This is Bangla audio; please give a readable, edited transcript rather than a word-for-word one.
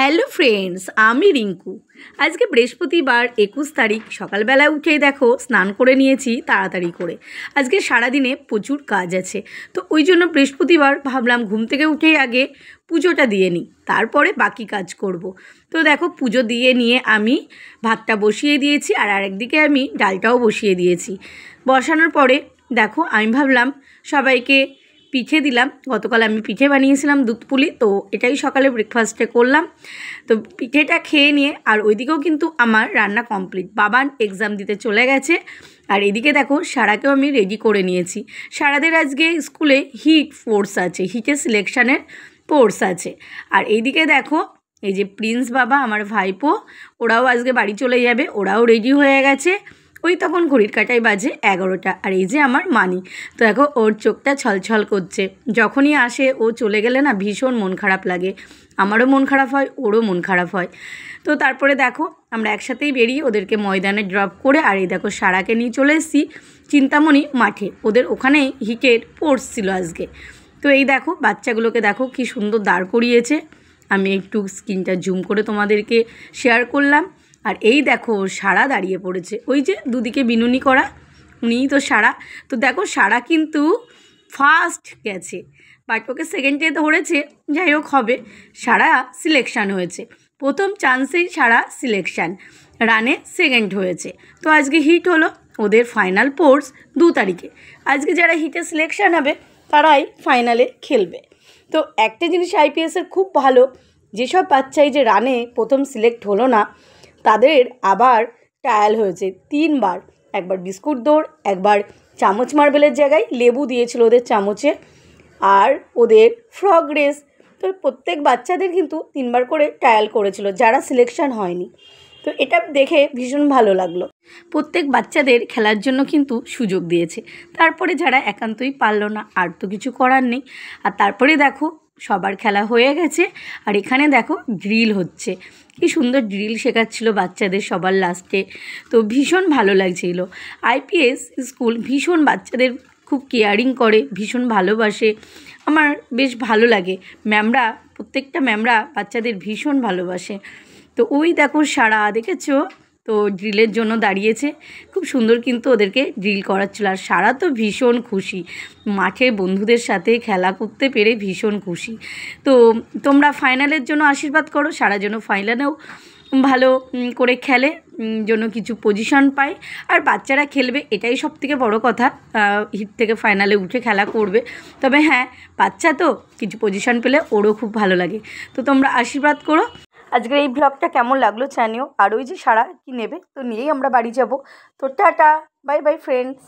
হ্যালো ফ্রেন্ডস, আমি রিঙ্কু। আজকে বৃহস্পতিবার 21 তারিখ। সকালবেলা উঠেই দেখো স্নান করে নিয়েছি তাড়াতাড়ি করে। আজকে সারাদিনে প্রচুর কাজ আছে, তো ওই জন্য বৃহস্পতিবার ভাবলাম ঘুম থেকে উঠেই আগে পুজোটা দিয়ে নিই, তারপরে বাকি কাজ করব। তো দেখো পুজো দিয়ে নিয়ে আমি ভাতটা বসিয়ে দিয়েছি, আর আরেকদিকে আমি ডালটাও বসিয়ে দিয়েছি। বসানোর পরে দেখো আমি ভাবলাম সবাইকে পিঠে দিলাম। গতকাল আমি পিঠে বানিয়েছিলাম দুধ পুলি, তো এটাই সকালে ব্রেকফাস্টে করলাম। তো পিঠেটা খেয়ে নিয়ে আর ওইদিকেও কিন্তু আমার রান্না কমপ্লিট। বাবান এক্সাম দিতে চলে গেছে, আর এদিকে দেখো সারাকেও আমি রেডি করে নিয়েছি। সারাদের আজকে স্কুলে হিট ফোর্স আছে, হিটে সিলেকশানের কোর্স আছে। আর এইদিকে দেখো এই যে প্রিন্স বাবা আমার ভাইপো, ওরাও আজকে বাড়ি চলে যাবে, ওরাও রেডি হয়ে গেছে। ওই তখন ঘড়ির কাঁটায় বাজে 11টা। আর এই যে আমার মানি, তো দেখো ওর চোখটা ছলছল করছে। যখনই আসে ও চলে গেলে না ভীষণ মন খারাপ লাগে, আমারও মন খারাপ হয়, ওরও মন খারাপ হয়। তো তারপরে দেখো আমরা একসাথেই বেরিয়ে ওদেরকে ময়দানে ড্রপ করে, আর এই দেখো সারাকে নিয়ে চলে এসেছি চিন্তামণি মাঠে। ওদের ওখানেই হিটের স্পোর্টস ছিল আজকে। তো এই দেখো বাচ্চাগুলোকে দেখো কি সুন্দর দাঁড় করিয়েছে। আমি একটু স্ক্রিনটা জুম করে তোমাদেরকে শেয়ার করলাম। আর এই দেখো সারা দাঁড়িয়ে পড়েছে, ওই যে দুদিকে বিনুনি করা, উনিই তো সারা। তো দেখো সারা কিন্তু ফার্স্ট গেছে, বাট ওকে সেকেন্ডে ধরেছে। যাই হোক হবে, সারা সিলেকশান হয়েছে, প্রথম চান্সেই সারা সিলেকশান, রানে সেকেন্ড হয়েছে। তো আজকে হিট হলো, ওদের ফাইনাল স্পোর্টস 2 তারিখে। আজকে যারা হিটে সিলেকশান হবে তারাই ফাইনালে খেলবে। তো একটা জিনিস আইপিএসের খুব ভালো, যেসব বাচ্চাই যে রানে প্রথম সিলেক্ট হলো না তাদের আবার ট্রায়াল হয়েছে 3 বার। একবার বিস্কুট দৌড়, একবার চামচ মার্বেলের জায়গায় লেবু দিয়েছিল ওদের চামচে, আর ওদের ফ্রগ রেস। তো প্রত্যেক বাচ্চাদের কিন্তু 3 বার করে ট্রায়াল করেছিল যারা সিলেকশন হয়নি। তো এটা দেখে ভীষণ ভালো লাগলো, প্রত্যেক বাচ্চাদের খেলার জন্য কিন্তু সুযোগ দিয়েছে। তারপরে যারা একান্তই পারলো না, আর তো কিছু করার নেই। আর তারপরে দেখো সবার খেলা হয়ে গেছে, আর এখানে দেখো ড্রিল হচ্ছে। কি সুন্দর ড্রিল শেখাচ্ছিল বাচ্চাদের সবার লাস্টে, তো ভীষণ ভালো লাগছিল। আইপিএস স্কুল ভীষণ বাচ্চাদের খুব কেয়ারিং করে, ভীষণ ভালোবাসে। আমার বেশ ভালো লাগে, ম্যামরা প্রত্যেকটা ম্যামরা বাচ্চাদের ভীষণ ভালোবাসে। তো ওই দেখো সারা দেখেছো, তো ড্রিলের জন্য দাঁড়িয়েছে, খুব সুন্দর কিন্তু ওদেরকে ড্রিল করাচ্ছিল। আর সারা তো ভীষণ খুশি, মাঠে বন্ধুদের সাথে খেলা করতে পেরে ভীষণ খুশি। তো তোমরা ফাইনালের জন্য আশীর্বাদ করো, সারা যেন ফাইনালেও ভালো করে খেলে, জন্য কিছু পজিশন পায়। আর বাচ্চারা খেলবে, এটাই সব থেকে বড়ো কথা। হিট থেকে ফাইনালে উঠে খেলা করবে, তবে হ্যাঁ বাচ্চা তো কিছু পজিশন পেলে ওরও খুব ভালো লাগে। তো তোমরা আশীর্বাদ করো। আজকের এই ব্লগটা কেমন লাগলো জানিও। আর ওই যে সারা কি নেবে, তো নিয়েই আমরা বাড়ি যাব। তো টাটা, বাই বাই ফ্রেন্ডস।